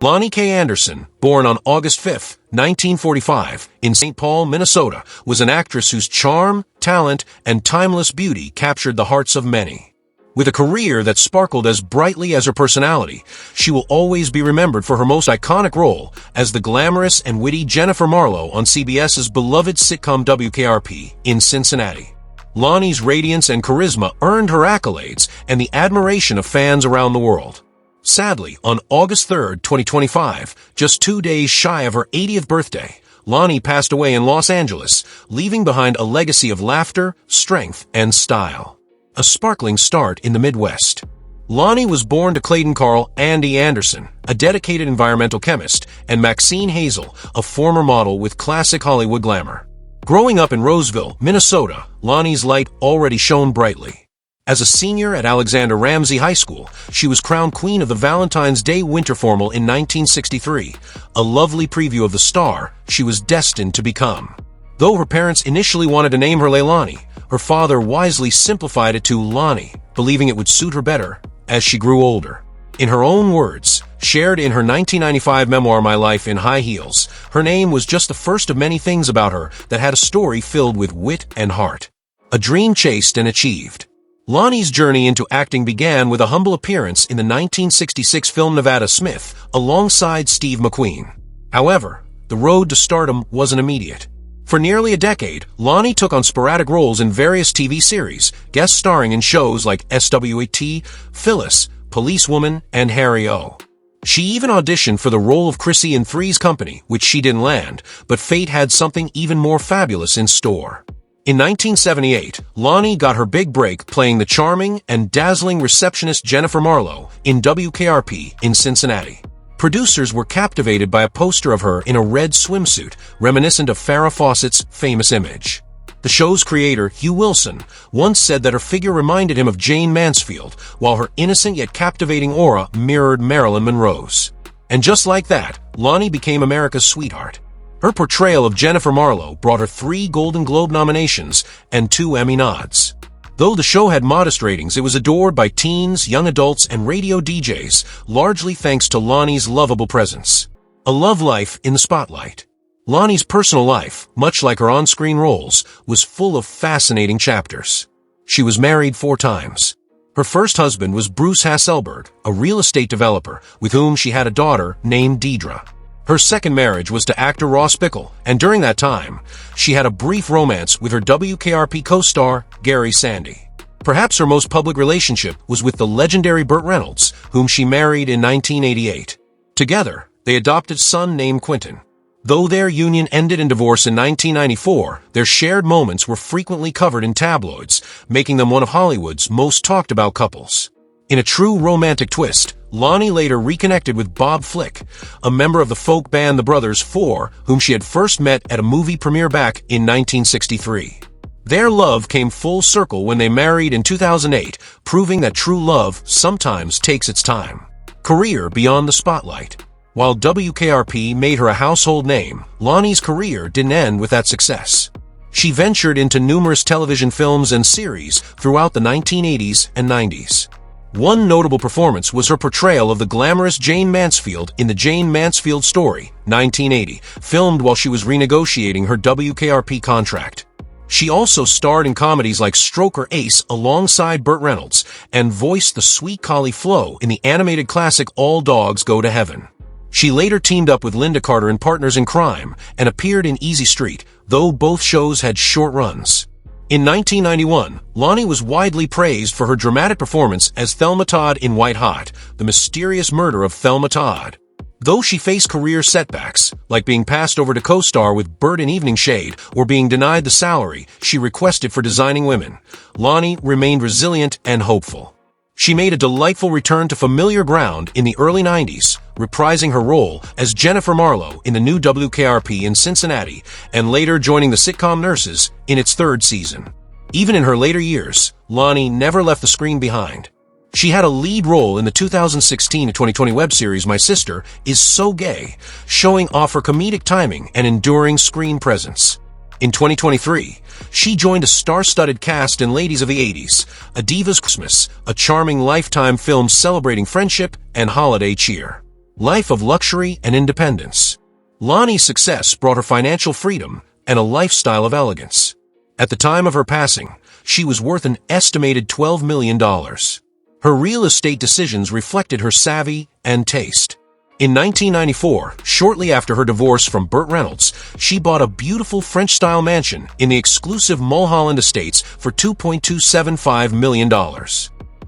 Loni Kaye Anderson, born on August 5, 1945, in St. Paul, Minnesota, was an actress whose charm, talent, and timeless beauty captured the hearts of many. With a career that sparkled as brightly as her personality, she will always be remembered for her most iconic role as the glamorous and witty Jennifer Marlowe on CBS's beloved sitcom WKRP in Cincinnati. Loni's radiance and charisma earned her accolades and the admiration of fans around the world. Sadly, on August 3, 2025, just 2 days shy of her 80th birthday, Loni passed away in Los Angeles, leaving behind a legacy of laughter, strength, and style. A sparkling start in the Midwest. Loni was born to Clayton Carl "Andy" Anderson, a dedicated environmental chemist, and Maxine Hazel, a former model with classic Hollywood glamour. Growing up in Roseville, Minnesota, Loni's light already shone brightly. As a senior at Alexander Ramsey High School, she was crowned Queen of the Valentine's Day Winter Formal in 1963, a lovely preview of the star she was destined to become. Though her parents initially wanted to name her Leilani, her father wisely simplified it to Loni, believing it would suit her better as she grew older. In her own words, shared in her 1995 memoir My Life in High Heels, her name was just the first of many things about her that had a story filled with wit and heart. A dream chased and achieved. Loni's journey into acting began with a humble appearance in the 1966 film Nevada Smith, alongside Steve McQueen. However, the road to stardom wasn't immediate. For nearly a decade, Loni took on sporadic roles in various TV series, guest starring in shows like SWAT, Phyllis, Policewoman, and Harry O. She even auditioned for the role of Chrissy in Three's Company, which she didn't land, but fate had something even more fabulous in store. In 1978, Loni got her big break playing the charming and dazzling receptionist Jennifer Marlowe in WKRP in Cincinnati. Producers were captivated by a poster of her in a red swimsuit, reminiscent of Farrah Fawcett's famous image. The show's creator, Hugh Wilson, once said that her figure reminded him of Jane Mansfield, while her innocent yet captivating aura mirrored Marilyn Monroe's. And just like that, Loni became America's sweetheart. Her portrayal of Jennifer Marlowe brought her 3 Golden Globe nominations and 2 Emmy nods. Though the show had modest ratings, it was adored by teens, young adults, and radio DJs, largely thanks to Loni's lovable presence. A love life in the spotlight. Loni's personal life, much like her on-screen roles, was full of fascinating chapters. She was married 4 times. Her first husband was Bruce Hasselberg, a real estate developer, with whom she had a daughter named Deidre. Her second marriage was to actor Ross Bickle, and during that time, she had a brief romance with her WKRP co-star, Gary Sandy. Perhaps her most public relationship was with the legendary Burt Reynolds, whom she married in 1988. Together, they adopted a son named Quentin. Though their union ended in divorce in 1994, their shared moments were frequently covered in tabloids, making them one of Hollywood's most talked-about couples. In a true romantic twist, Loni later reconnected with Bob Flick, a member of the folk band The Brothers Four, whom she had first met at a movie premiere back in 1963. Their love came full circle when they married in 2008, proving that true love sometimes takes its time. Career beyond the spotlight. While WKRP made her a household name, Loni's career didn't end with that success. She ventured into numerous television films and series throughout the 1980s and 90s. One notable performance was her portrayal of the glamorous Jane Mansfield in The Jane Mansfield Story, 1980, filmed while she was renegotiating her WKRP contract. She also starred in comedies like Stroker Ace alongside Burt Reynolds and voiced the sweet collie Flo in the animated classic All Dogs Go to Heaven. She later teamed up with Linda Carter in Partners in Crime and appeared in Easy Street, though both shows had short runs. In 1991, Loni was widely praised for her dramatic performance as Thelma Todd in White Hot, The Mysterious Murder of Thelma Todd. Though she faced career setbacks, like being passed over to co-star with Burt in Evening Shade or being denied the salary she requested for Designing Women, Loni remained resilient and hopeful. She made a delightful return to familiar ground in the early 90s, reprising her role as Jennifer Marlowe in the new WKRP in Cincinnati, and later joining the sitcom Nurses in its 3rd season. Even in her later years, Loni never left the screen behind. She had a lead role in the 2016-2020 web series My Sister Is So Gay, showing off her comedic timing and enduring screen presence. In 2023, she joined a star-studded cast in Ladies of the 80s, A Diva's Christmas, a charming Lifetime film celebrating friendship and holiday cheer. Life of luxury and independence. Loni's success brought her financial freedom and a lifestyle of elegance. At the time of her passing, she was worth an estimated $12 million. Her real estate decisions reflected her savvy and taste. In 1994, shortly after her divorce from Burt Reynolds, she bought a beautiful French-style mansion in the exclusive Mulholland Estates for $2.275 million.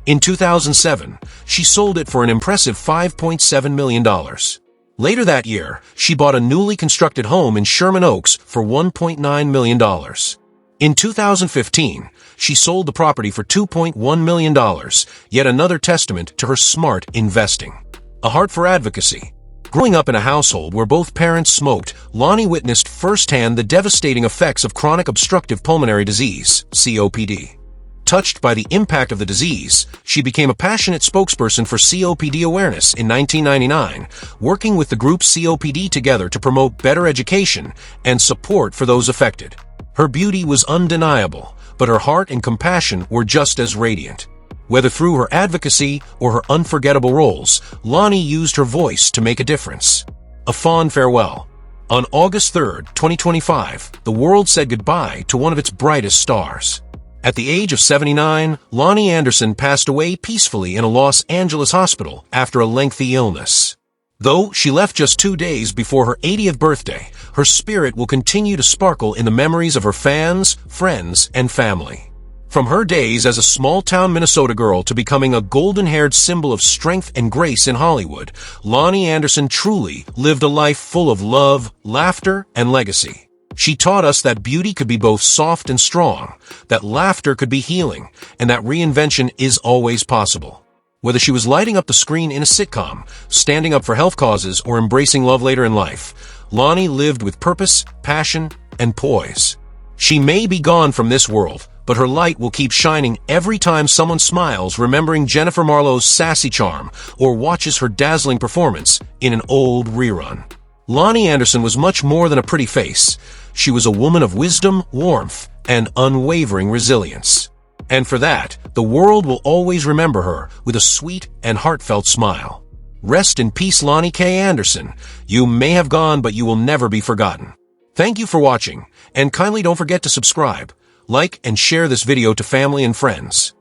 In 2007, she sold it for an impressive $5.7 million. Later that year, she bought a newly constructed home in Sherman Oaks for $1.9 million. In 2015, she sold the property for $2.1 million, yet another testament to her smart investing. A heart for advocacy. Growing up in a household where both parents smoked, Loni witnessed firsthand the devastating effects of chronic obstructive pulmonary disease, COPD. Touched by the impact of the disease, she became a passionate spokesperson for COPD awareness in 1999, working with the group COPD together to promote better education and support for those affected. Her beauty was undeniable, but her heart and compassion were just as radiant. Whether through her advocacy or her unforgettable roles, Loni used her voice to make a difference. A fond farewell. On August 3, 2025, the world said goodbye to one of its brightest stars. At the age of 79, Loni Anderson passed away peacefully in a Los Angeles hospital after a lengthy illness. Though she left just 2 days before her 80th birthday, her spirit will continue to sparkle in the memories of her fans, friends, and family. From her days as a small-town Minnesota girl to becoming a golden-haired symbol of strength and grace in Hollywood, Loni Anderson truly lived a life full of love, laughter, and legacy. She taught us that beauty could be both soft and strong, that laughter could be healing, and that reinvention is always possible. Whether she was lighting up the screen in a sitcom, standing up for health causes, or embracing love later in life, Loni lived with purpose, passion, and poise. She may be gone from this world, but her light will keep shining every time someone smiles remembering Jennifer Marlowe's sassy charm or watches her dazzling performance in an old rerun. Loni Anderson was much more than a pretty face. She was a woman of wisdom, warmth, and unwavering resilience. And for that, the world will always remember her with a sweet and heartfelt smile. Rest in peace, Loni Kaye Anderson. You may have gone, but you will never be forgotten. Thank you for watching, and kindly don't forget to subscribe, like, and share this video to family and friends.